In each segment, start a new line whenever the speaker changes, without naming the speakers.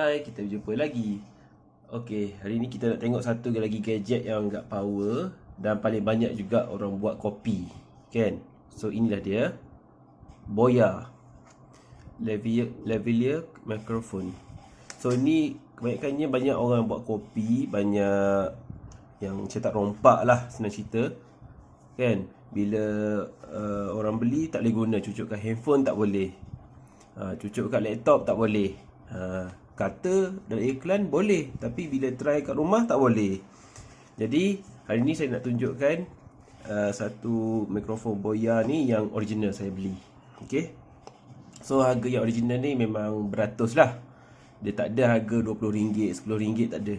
Hai, kita berjumpa lagi. Okey, hari ni kita nak tengok satu lagi gadget yang agak power dan paling banyak juga orang buat kopi, kan? So inilah dia, Boya Lavalier microphone. So ni kebanyakannya banyak orang buat kopi, banyak yang cetak rompak lah, senang cerita, kan? Bila orang beli tak boleh guna, cucuk kat handphone tak boleh, cucuk kat laptop tak boleh. Kata dalam iklan boleh, tapi bila try kat rumah tak boleh. Jadi hari ni saya nak tunjukkan satu mikrofon Boya ni yang original saya beli. Okay, so harga yang original ni memang beratus lah. Dia tak ada harga RM20, RM10, tak ada.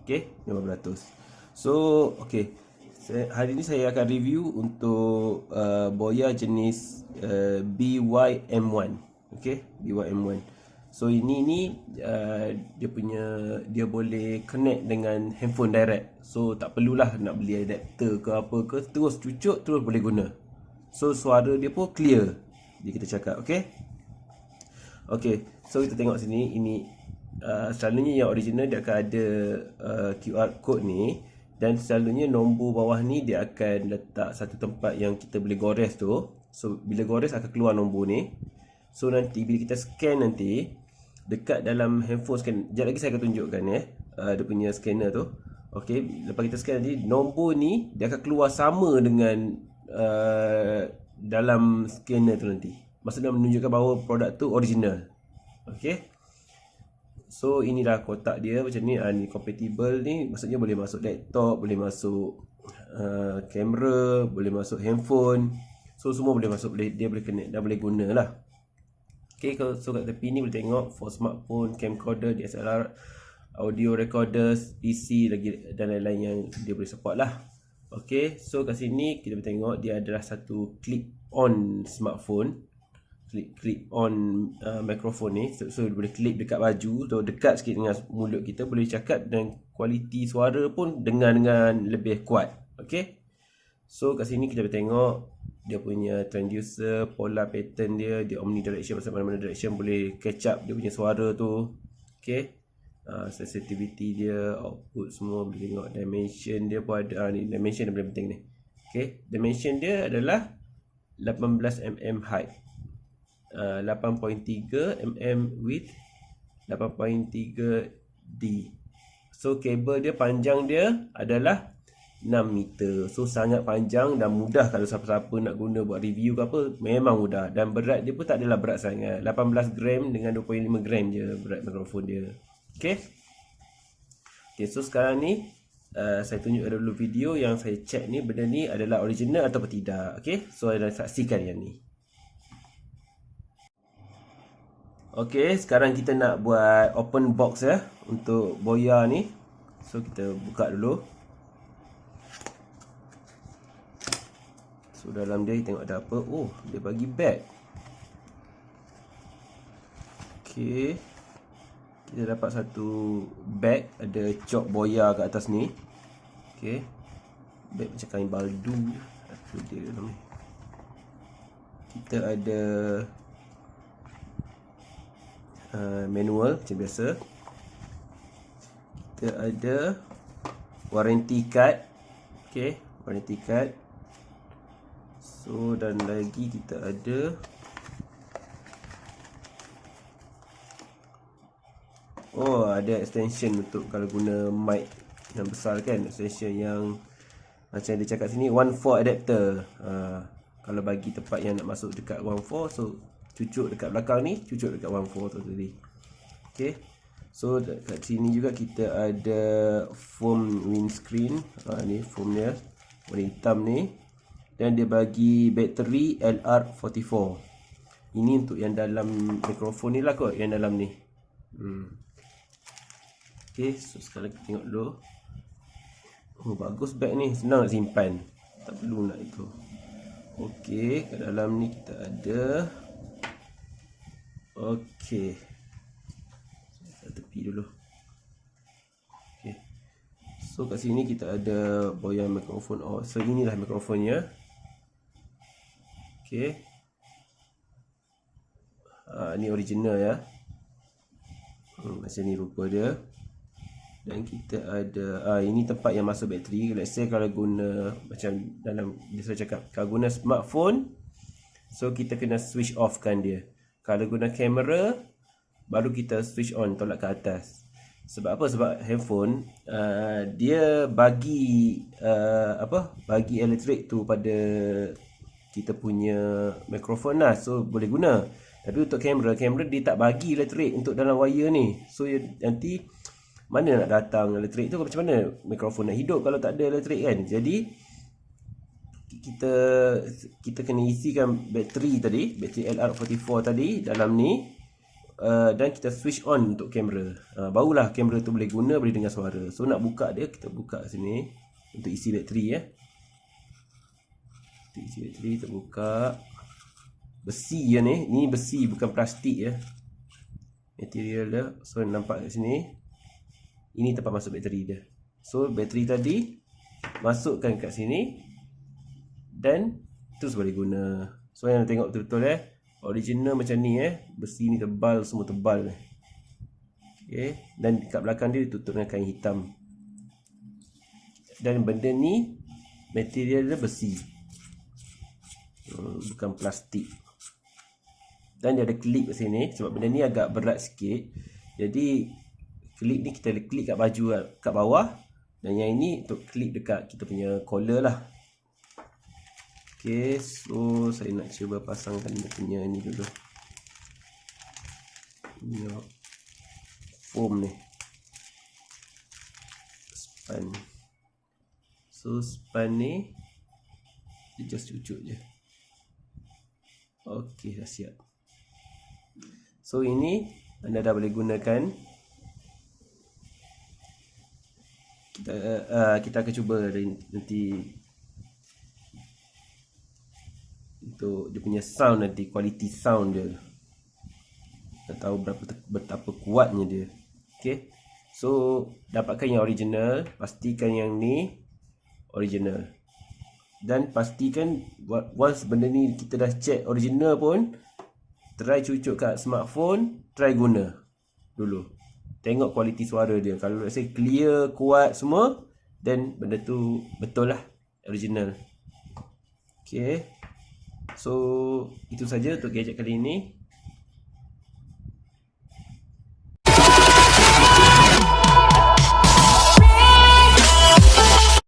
Okay, memang beratus. So okay, hari ni saya akan review untuk Boya jenis BYM1. Okay, BYM1. So ini ni dia boleh connect dengan handphone direct. So tak perlulah nak beli adapter ke apa ke, terus cucuk terus boleh guna. So suara dia pun clear bila kita cakap. Okay, okay, so kita tengok sini. Ini selalunya yang original dia akan ada QR code ni, dan selalunya nombor bawah ni dia akan letak satu tempat yang kita boleh gores tu. So bila gores akan keluar nombor ni. So nanti bila kita scan nanti dekat dalam handphone scan, sekejap lagi saya akan tunjukkan dia punya scanner tu. Okey, lepas kita scan nanti nombor ni dia akan keluar sama dengan dalam scanner tu nanti. Maksudnya menunjukkan bahawa produk tu original. Okey. So inilah kotak dia macam ni. Ni compatible ni, maksudnya boleh masuk laptop, boleh masuk kamera, boleh masuk handphone. So semua boleh masuk, dia boleh connect dan boleh guna lah. Okay, so kat tepi ni boleh tengok for smartphone, camcorder, DSLR, audio recorders, PC lagi dan lain-lain yang dia boleh support lah. Okay, so kat sini kita boleh tengok dia adalah satu clip-on smartphone, clip-on mikrofon ni. So boleh clip dekat baju, so dekat sikit dengan mulut kita, boleh cakap dan kualiti suara pun dengar dengan lebih kuat. Okay, so kat sini kita boleh tengok dia punya transducer, polar pattern dia omnidirection, pasal mana-mana direction boleh catch up dia punya suara tu. Okay, sensitivity dia, output semua boleh tengok. Dimension dia pun ada. Ni dimension yang paling penting ni. Okay, dimension dia adalah 18mm height, 8.3mm width, 8.3D. So kabel dia, panjang dia adalah 6 meter. So sangat panjang dan mudah kalau siapa-siapa nak guna buat review ke apa, memang mudah. Dan berat dia pun tak adalah berat sangat, 18 gram dengan 25 gram je berat mikrofon dia. Okay, so sekarang ni saya tunjuk dulu video yang saya check ni, benda ni adalah original atau tidak. Okay, so anda saksikan yang ni. Okay, sekarang kita nak buat open box untuk Boya ni. So kita buka dulu. So dalam dia tengok ada apa. Oh, dia bagi bag. Okay, kita dapat satu bag, ada cok Boya kat atas ni. Okay, bag macam kain baldu. Apa dia dalam ni? Kita ada manual macam biasa. Kita ada warranty card. Okay, warranty card. So dan lagi kita ada ada extension untuk kalau guna mic yang besar, kan, extension yang macam dia cakap sini 1.4 adapter. Kalau bagi tempat yang nak masuk dekat 1.4, so cucuk dekat belakang ni, cucuk dekat 1.4 tu tadi. Okay, so dekat sini juga kita ada foam windscreen. Ni foam dia warna hitam ni, dan dia bagi bateri LR44. Ini untuk yang dalam mikrofon ni lah kot, yang dalam ni. Okay, so sekarang kita tengok dulu. Oh, bagus bag ni, senang nak simpan, tak perlu nak itu. Okay, kat dalam ni kita ada. Okay, kat tepi dulu. Okay, so kat sini kita ada Boya mikrofon. So inilah mikrofonnya. Okay, ni original ya. Macam ni rupa dia. Dan kita ada ini tempat yang masuk bateri. Let's say kalau guna macam dalam dia saya cakap, kalau guna smartphone, so kita kena switch off kan dia. Kalau guna kamera, baru kita switch on, tolak ke atas. Sebab apa? Sebab handphone dia bagi bagi elektrik tu pada kita punya mikrofon lah, so boleh guna. Tapi untuk kamera dia tak bagi elektrik untuk dalam wire ni. So nanti mana nak datang elektrik tu, macam mana mikrofon nak hidup kalau tak ada elektrik kan. Jadi kita kena isikan bateri tadi, bateri LR44 tadi dalam ni, dan kita switch on untuk kamera. Barulah kamera tu boleh guna, boleh dengar suara. So nak buka dia, kita buka sini untuk isi bateri ya. Untuk isi bateri kita buka. Besi ya ni, ini besi bukan plastik ya. Material dia. So nampak kat sini. Ini tempat masuk bateri dia. So bateri tadi masukkan kat sini dan terus boleh guna. So yang tengok betul-betul original macam ni besi ni tebal, semua tebal okay. Dan kat belakang dia ditutup dengan kain hitam. Dan benda ni material dia besi, bukan plastik. Dan dia ada klip kat sini. Sebab benda ni agak berat sikit, jadi klip ni kita klik kat baju kat bawah. Dan yang ini untuk klip dekat kita punya collar lah. Okay, so saya nak cuba pasangkan dia punya ni dulu. Ni foam ni, span. So span ni just cucuk je. Okay, dah siap. So ini anda dah boleh gunakan. Kita akan cuba nanti untuk dia punya sound, nanti quality sound dia. Tak tahu betapa kuatnya dia. Okay, so dapatkan yang original, pastikan yang ni original. Dan pastikan once benda ni kita dah check original pun, try cucuk kat smartphone, try guna dulu. Tengok kualiti suara dia. Kalau let's say clear, kuat semua, then benda tu betul lah, original. Okay, so itu saja untuk gadget kali ini.